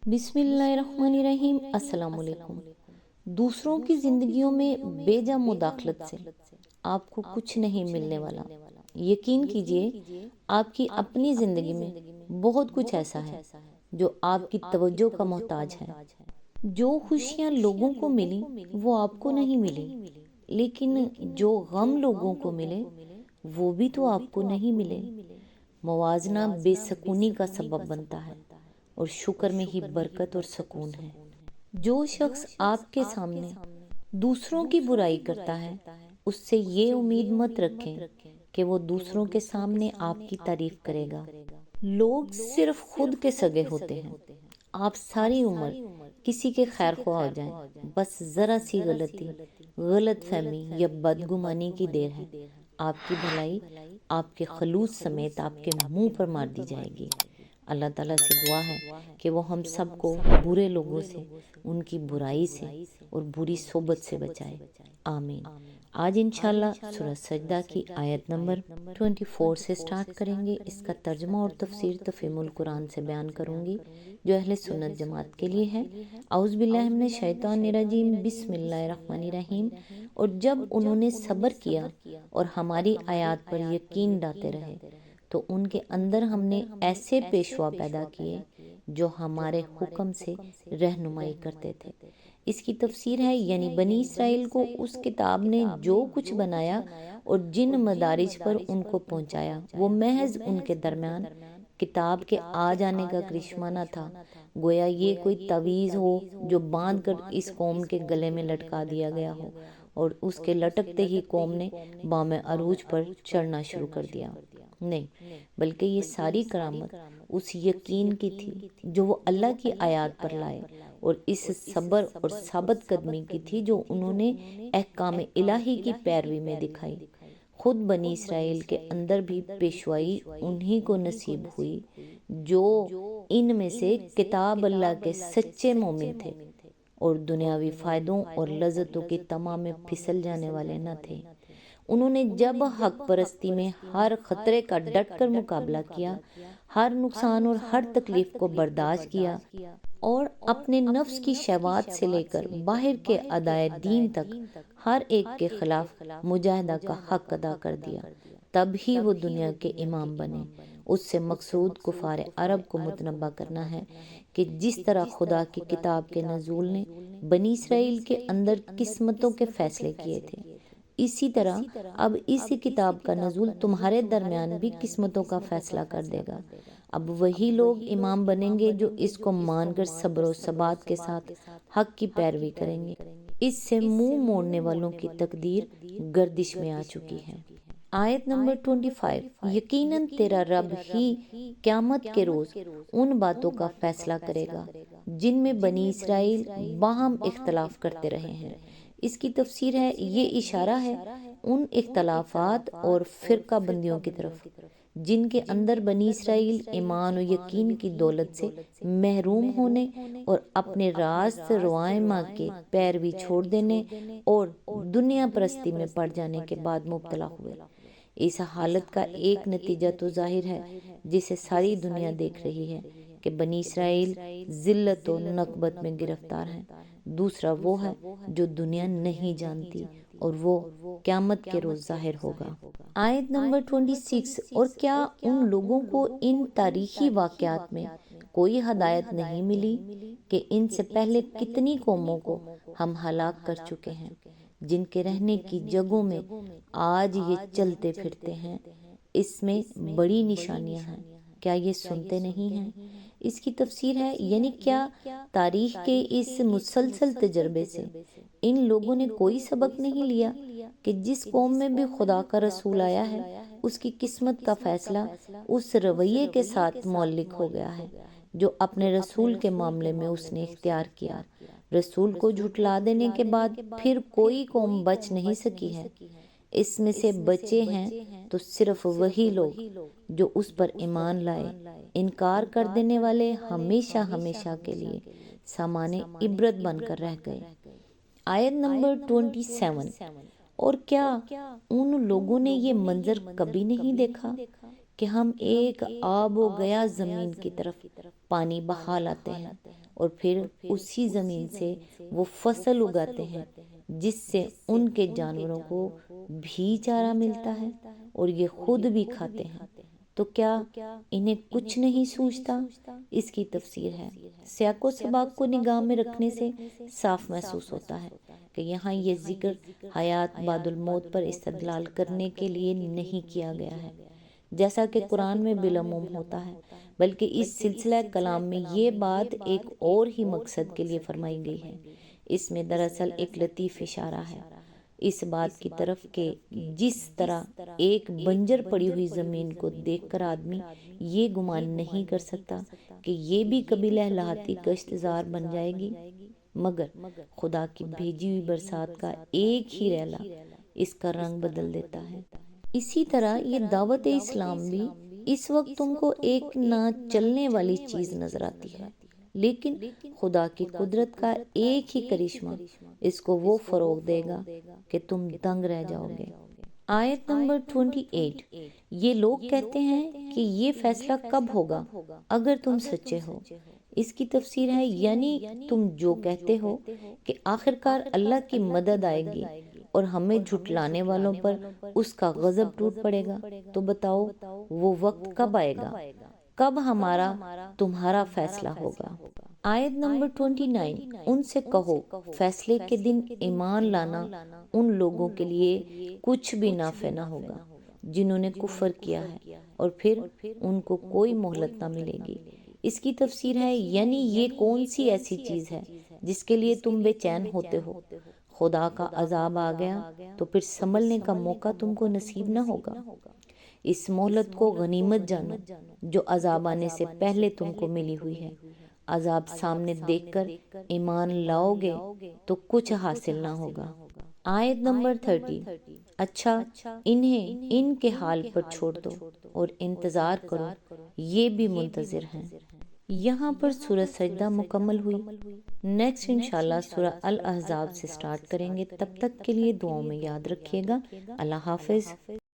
بسم اللہ الرحمن الرحیم۔ السلام علیکم۔ دوسروں کی زندگیوں میں بے جا مداخلت سے آپ کو کچھ نہیں ملنے والا۔ یقین کیجئے آپ کی اپنی زندگی میں بہت کچھ ایسا ہے جو آپ کی توجہ کا محتاج ہے۔ جو خوشیاں لوگوں کو ملی وہ آپ کو نہیں ملی، لیکن جو غم لوگوں کو ملے وہ بھی تو آپ کو نہیں ملے۔ موازنہ بے سکونی کا سبب بنتا ہے اور شکر میں ہی برکت اور سکون ہے۔ جو شخص آپ کے سامنے دوسروں کی برائی کرتا ہے اس سے یہ امید مت رکھیں کہ وہ دوسروں کے سامنے آپ کی تعریف کرے گا۔ لوگ صرف خود کے سگے ہوتے ہیں۔ آپ ساری عمر کسی کے خیر خواہ ہو جائیں، بس ذرا سی غلطی، غلط فہمی یا بدگمانی کی دیر ہے، آپ کی بھلائی آپ کے خلوص سمیت آپ کے منہ پر مار دی جائے گی۔ اللہ تعالیٰ سے دعا ہے کہ وہ ہم سب کو برے لوگوں سے، ان کی برائی سے اور بری صحبت سے بچائے، آمین۔ آج انشاءاللہ سورہ سجدہ کی آیت نمبر 24 سے سٹارٹ کریں گے۔ اس کا ترجمہ اور تفسیر تفہیم القرآن سے بیان کروں گی جو اہل سنت جماعت کے لیے ہے۔ اعوذ باللہ من الشیطان الرجیم، بسم اللہ الرحمن الرحیم۔ اور جب انہوں نے صبر کیا اور ہماری آیات پر یقین ڈالتے رہے تو ان کے اندر ہم نے ایسے پیشوا پیدا کیے جو ہمارے حکم سے رہنمائی کرتے تھے۔ اس کی تفسیر ہے یعنی بنی اسرائیل کو اس کتاب نے جو کچھ بنایا اور جن مدارج پر ان کو پہنچایا وہ محض ان کے درمیان کتاب کے آ جانے کا کرشمہ نہ تھا، گویا یہ کوئی تعویذ ہو جو باندھ کر اس قوم کے گلے میں لٹکا دیا گیا ہو اور اس کے لٹکتے ہی قوم نے بام عروج پر چڑھنا شروع کر دیا۔ نہیں، بلکہ یہ ساری کرامت اس یقین کی تھی جو وہ اللہ کی آیات پر لائے، اور اس صبر اور ثابت قدمی کی تھی جو انہوں نے احکام الہی کی پیروی میں دکھائی۔ خود بنی اسرائیل کے اندر بھی پیشوائی انہی کو نصیب ہوئی جو ان میں سے کتاب اللہ کے سچے مومن تھے اور دنیاوی فائدوں اور لذتوں کی تمام میں پھسل جانے والے نہ تھے۔ انہوں نے جب حق پرستی میں ہر خطرے کا ڈٹ کر مقابلہ کیا، ہر نقصان اور ہر تکلیف کو برداشت کیا اور اپنے نفس کی شہوات سے لے کر باہر کے ادائے دین تک ہر ایک کے خلاف مجاہدہ کا حق ادا کر دیا، تب ہی وہ دنیا کے امام بنے۔ اس سے مقصود کفار عرب کو متنبہ کرنا ہے کہ جس طرح خدا کی کتاب کے نزول نے بنی اسرائیل کے اندر قسمتوں کے فیصلے کیے تھے، اسی طرح اب اس کتاب کا نزول تمہارے درمیان بھی قسمتوں کا فیصلہ کر دے گا۔ اب وہی لوگ امام بنیں گے جو اس کو مان کر صبر و ثبات کے ساتھ حق کی پیروی کریں گے۔ اس سے منہ موڑنے والوں کی تقدیر گردش میں آ چکی ہے۔ آیت نمبر 25، یقیناً تیرا رب ہی قیامت کے روز ان باتوں کا فیصلہ کرے گا جن میں بنی اسرائیل باہم اختلاف کرتے رہے ہیں۔ اس کی تفسیر ہے یہ اشارہ ہے ان اختلافات اور فرقہ بندیوں کی طرف جن کے اندر بنی اسرائیل ایمان و یقین کی دولت سے محروم ہونے اور اپنے راست روائمہ کے پیروی چھوڑ دینے اور دنیا پرستی میں پڑ جانے کے بعد مبتلا ہوئے۔ اس حالت کا ایک نتیجہ تو ظاہر ہے جسے ساری دنیا دیکھ رہی ہے کہ بنی اسرائیل ذلت و نکبت میں گرفتار ہیں۔ دوسرا وہ ہے جو دنیا نہیں جانتی اور وہ قیامت کے روز ظاہر ہوگا۔ آیت نمبر 26، اور کیا ان لوگوں کو ان تاریخی واقعات میں کوئی ہدایت نہیں ملی کہ ان سے پہلے کتنی قوموں کو ہم ہلاک کر چکے ہیں جن کے رہنے کی جگہوں میں آج یہ چلتے پھرتے ہیں، اس میں بڑی نشانیاں ہیں، کیا یہ سنتے نہیں ہیں؟ اس کی تفسیر ہے یعنی کیا تاریخ کے اس مسلسل تجربے سے ان لوگوں نے کوئی سبق نہیں لیا کہ جس قوم میں بھی خدا کا رسول آیا ہے اس کی قسمت کا فیصلہ اس رویے کے ساتھ معلق ہو گیا ہے جو اپنے رسول کے معاملے میں اس نے اختیار کیا۔ رسول کو جھٹلا دینے کے بعد پھر کوئی قوم بچ نہیں سکی ہے۔ اس میں سے بچے ہیں تو صرف وہی لوگ جو اس پر ایمان لائے۔ انکار کر دینے والے ہمیشہ ہمیشہ کے لیے سامان عبرت بن کر رہ گئے۔ آیت نمبر 27، اور کیا ان لوگوں نے یہ منظر کبھی نہیں دیکھا کہ ہم ایک آب و گیا زمین کی طرف پانی بہا لاتے ہیں اور پھر اسی زمین سے وہ فصل اگاتے ہیں جس سے ان کے جانوروں کو بھی چارہ ملتا ہے اور یہ خود بھی کھاتے ہیں۔ تو کیا انہیں کچھ نہیں سوچتا؟ اس کی تفسیر ہے، سیاق و سباق کو نگاہ میں رکھنے سے صاف محسوس ہوتا ہے کہ یہاں یہ ذکر حیات بعد الموت پر استدلال کرنے کے لیے نہیں کیا گیا ہے جیسا کہ قرآن میں بالعموم ہوتا ہے، بلکہ اس سلسلہ کلام میں یہ بات ایک اور ہی مقصد کے لیے فرمائی گئی ہے۔ اس میں دراصل ایک لطیف اشارہ ہے اس بات کی طرف کہ جس طرح ایک بنجر پڑی ہوئی زمین کو دیکھ کر آدمی یہ گمان نہیں کر سکتا کہ یہ بھی کبھی لہلہاتی کشتزار بن جائے گی، مگر خدا کی بھیجی ہوئی برسات کا ایک ہی ریلا اس کا رنگ بدل دیتا ہے۔ اسی طرح یہ دعوت اسلام بھی اس وقت تم کو ایک نہ چلنے والی چیز نظر آتی ہے، لیکن خدا کی قدرت کا ایک ہی کرشمہ اس کو وہ فروغ دے گا کہ تم دنگ رہ جاؤ گے۔ آیت نمبر 28، یہ لوگ کہتے ہیں کہ یہ فیصلہ کب ہوگا اگر تم سچے ہو۔ اس کی تفسیر ہے، یعنی تم جو کہتے ہو کہ آخرکار اللہ کی مدد آئے گی اور ہمیں جھٹلانے والوں پر اس کا غضب ٹوٹ پڑے گا، تو بتاؤ وہ وقت کب آئے گا، کب ہمارا تمہارا فیصلہ ہوگا۔ آیت نمبر 29، ان سے کہو فیصلے کے دن ایمان لانا ان لوگوں کے لیے کچھ بھی نافع نہ ہوگا جنہوں نے کفر کیا ہے اور پھر ان کو کوئی مہلت نہ ملے گی۔ اس کی تفسیر ہے، یعنی یہ کون سی ایسی چیز ہے جس کے لیے تم بے چین ہوتے ہو؟ خدا کا عذاب آ گیا تو پھر سنبھلنے کا موقع تم کو نصیب نہ ہوگا۔ اس مہلت کو غنیمت جانو جو عذاب آنے سے پہلے تم کو ملی ہوئی ہے۔ عذاب سامنے دیکھ کر ایمان لاؤ گے تو کچھ حاصل نہ ہوگا۔ آیت نمبر 30، اچھا انہیں ان کے حال پر چھوڑ دو اور انتظار کرو، یہ بھی منتظر ہیں۔ یہاں پر سورہ سجدہ مکمل ہوئی۔ نیکسٹ انشاءاللہ سورہ الاحزاب سے سٹارٹ کریں گے، تب تک کے لیے دعاؤں میں یاد رکھیے گا۔ اللہ حافظ۔